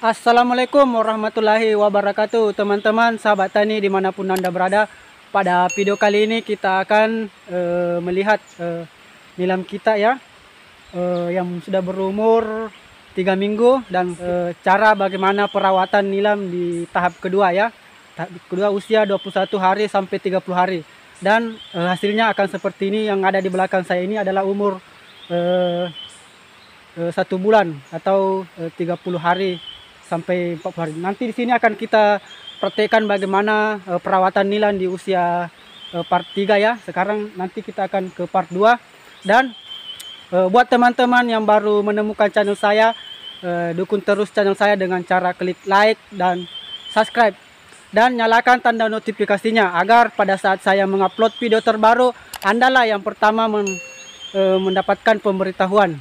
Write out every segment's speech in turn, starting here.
Assalamualaikum warahmatullahi wabarakatuh, teman-teman sahabat tani dimanapun Anda berada. Pada video kali ini kita akan melihat nilam kita ya, yang sudah berumur 3 minggu dan cara bagaimana perawatan nilam di tahap kedua ya. Tahap kedua usia 21 hari sampai 30 hari. Dan hasilnya akan seperti ini. Yang ada di belakang saya ini adalah umur 1 bulan atau 30 hari sampai 40 hari. Nanti di sini akan kita praktekkan bagaimana perawatan nilam di usia part 3 ya. Sekarang nanti kita akan ke part 2. Dan buat teman-teman yang baru menemukan channel saya, dukung terus channel saya dengan cara klik like dan subscribe. Dan nyalakan tanda notifikasinya agar pada saat saya mengupload video terbaru, Andalah yang pertama mendapatkan pemberitahuan.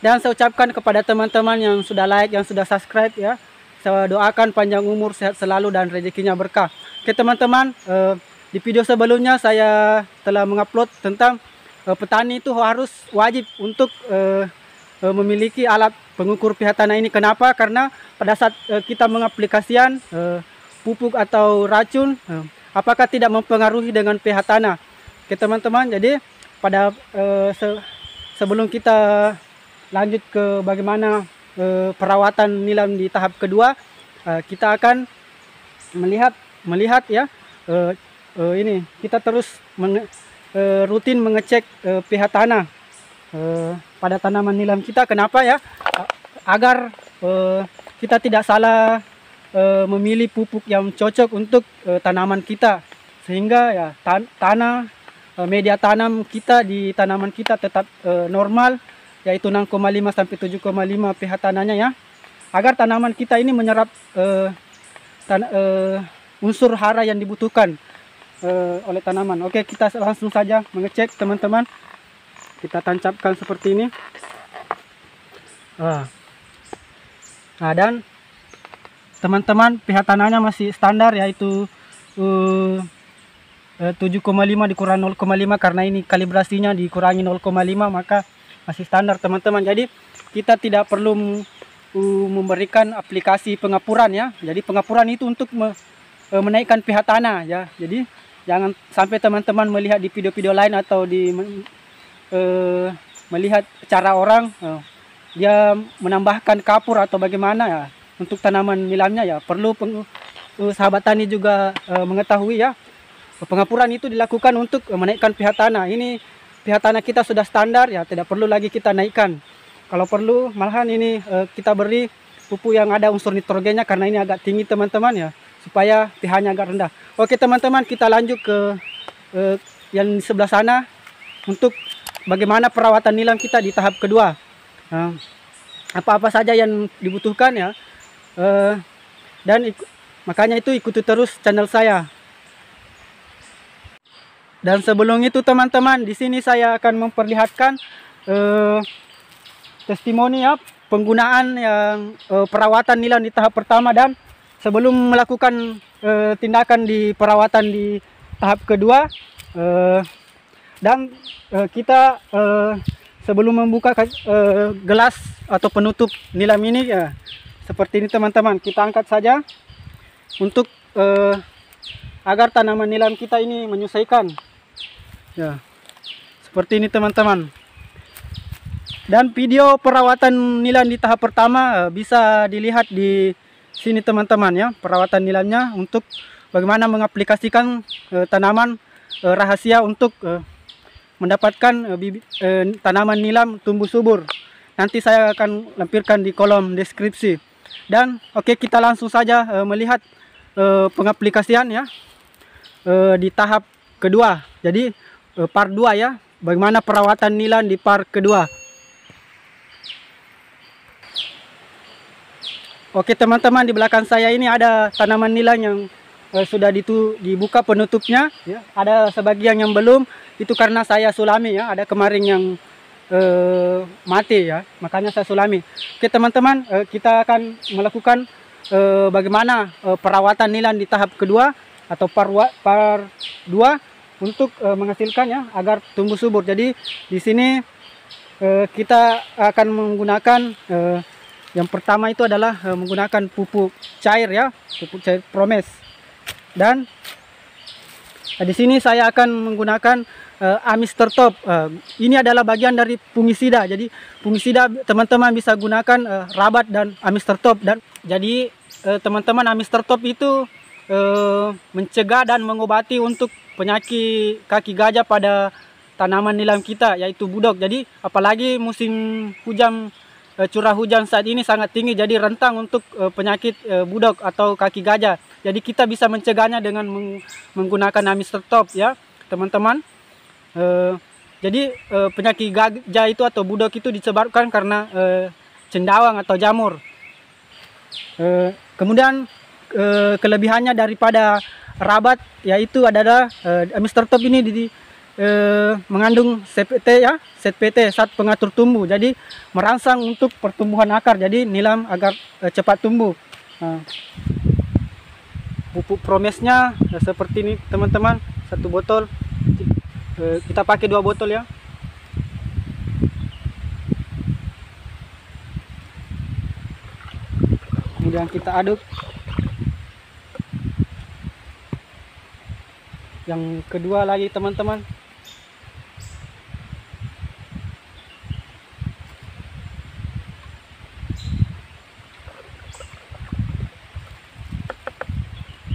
Dan saya ucapkan kepada teman-teman yang sudah like, yang sudah subscribe ya, saya doakan panjang umur, sehat selalu dan rezekinya berkah. Oke teman-teman, di video sebelumnya saya telah mengupload tentang petani itu harus wajib untuk memiliki alat pengukur pH tanah ini. Kenapa? Karena pada saat kita mengaplikasikan pupuk atau racun, apakah tidak mempengaruhi dengan pH tanah? Oke teman-teman, jadi pada sebelum kita lanjut ke bagaimana perawatan nilam di tahap kedua, kita akan melihat ya, ini kita terus rutin mengecek pH tanah pada tanaman nilam kita. Kenapa ya? Agar kita tidak salah memilih pupuk yang cocok untuk tanaman kita, sehingga ya tanah media tanam kita di tanaman kita tetap normal, yaitu 6,5 sampai 7,5 pH tanahnya ya, agar tanaman kita ini menyerap unsur hara yang dibutuhkan oleh tanaman. Oke, kita langsung saja mengecek teman-teman. Kita tancapkan seperti ini. Nah, dan teman-teman pH tanahnya masih standar, yaitu 7,5 dikurangi 0,5, karena ini kalibrasinya dikurangi 0,5 maka masih standar teman-teman. Jadi kita tidak perlu memberikan aplikasi pengapuran ya. Jadi pengapuran itu untuk menaikkan pH tanah ya. Jadi jangan sampai teman-teman melihat di video-video lain atau melihat cara orang dia menambahkan kapur atau bagaimana ya untuk tanaman nilamnya ya. Perlu sahabat tani juga mengetahui ya, pengapuran itu dilakukan untuk menaikkan pH tanah. Ini pH tanah kita sudah standar ya, tidak perlu lagi kita naikkan. Kalau perlu malahan ini kita beri pupuk yang ada unsur nitrogennya, karena ini agak tinggi teman-teman ya, supaya pH-nya agak rendah. Oke teman-teman, kita lanjut ke yang di sebelah sana untuk bagaimana perawatan nilam kita di tahap kedua. Apa-apa saja yang dibutuhkan ya, dan makanya itu ikuti terus channel saya. Dan sebelum itu teman-teman, di sini saya akan memperlihatkan testimoni ya, penggunaan yang perawatan nilam di tahap pertama. Dan sebelum melakukan tindakan di perawatan di tahap kedua, dan kita sebelum membuka gelas atau penutup nilam ini ya, seperti ini teman-teman, kita angkat saja untuk agar tanaman nilam kita ini menyesuaikan. Ya, seperti ini teman-teman. Dan video perawatan nilam di tahap pertama bisa dilihat di sini teman-teman ya, perawatan nilamnya untuk bagaimana mengaplikasikan tanaman rahasia untuk mendapatkan tanaman nilam tumbuh subur. Nanti saya akan lampirkan di kolom deskripsi. Dan oke, kita langsung saja melihat pengaplikasian ya di tahap kedua. Jadi part 2 ya, bagaimana perawatan nilam di part kedua. Oke teman-teman, di belakang saya ini ada tanaman nilam yang sudah dibuka penutupnya ya. Ada sebagian yang belum, itu karena saya sulami ya, ada kemarin yang mati ya, makanya saya sulami. Oke teman-teman, kita akan melakukan bagaimana perawatan nilam di tahap kedua atau part 2 untuk menghasilkan ya, agar tumbuh subur. Jadi di sini kita akan menggunakan Yang pertama itu adalah menggunakan pupuk cair ya, pupuk cair Promes. Dan di sini saya akan menggunakan Amister Top. Ini adalah bagian dari fungisida. Jadi fungisida teman-teman bisa gunakan Rabat dan Amister Top. Dan jadi teman-teman, Amister Top itu mencegah dan mengobati untuk penyakit kaki gajah pada tanaman nilam kita, yaitu budok. Jadi apalagi musim hujan, curah hujan saat ini sangat tinggi, jadi rentang untuk penyakit budok atau kaki gajah. Jadi kita bisa mencegahnya dengan menggunakan Amister Top ya teman-teman. Jadi penyakit gajah itu atau budok itu disebabkan karena cendawang atau jamur. Kemudian kelebihannya daripada Rabat yaitu adalah Amister Top ini mengandung ZPT ya, ZPT, zat pengatur tumbuh. Jadi merangsang untuk pertumbuhan akar, jadi nilam agar cepat tumbuh. Pupuk Promesnya seperti ini teman-teman, 1 botol. Kita pakai 2 botol ya. Kemudian kita aduk. Yang kedua lagi teman-teman.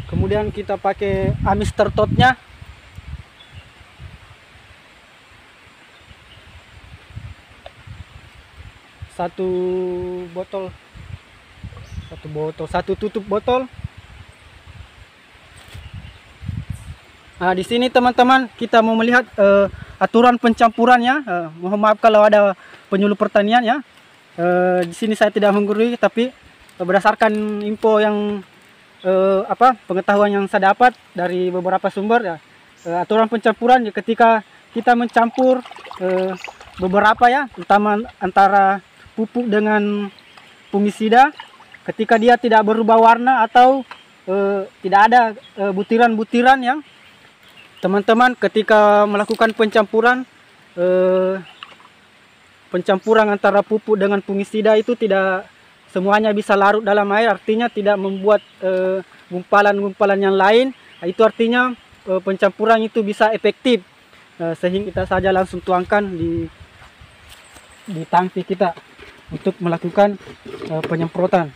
Kemudian kita pakai Amister Topnya. Satu tutup botol. Nah, di sini teman-teman kita mau melihat aturan pencampurannya. Mohon maaf kalau ada penyuluh pertanian ya. Di sini saya tidak menggurui, tapi berdasarkan info yang pengetahuan yang saya dapat dari beberapa sumber ya, aturan pencampuran ya, ketika kita mencampur beberapa ya, utama antara pupuk dengan fungisida, ketika dia tidak berubah warna atau tidak ada butiran-butiran yang teman-teman, ketika melakukan pencampuran antara pupuk dengan fungisida itu tidak semuanya bisa larut dalam air, artinya tidak membuat gumpalan-gumpalan yang lain. Itu artinya pencampuran itu bisa efektif, sehingga kita saja langsung tuangkan di tangki kita untuk melakukan penyemprotan.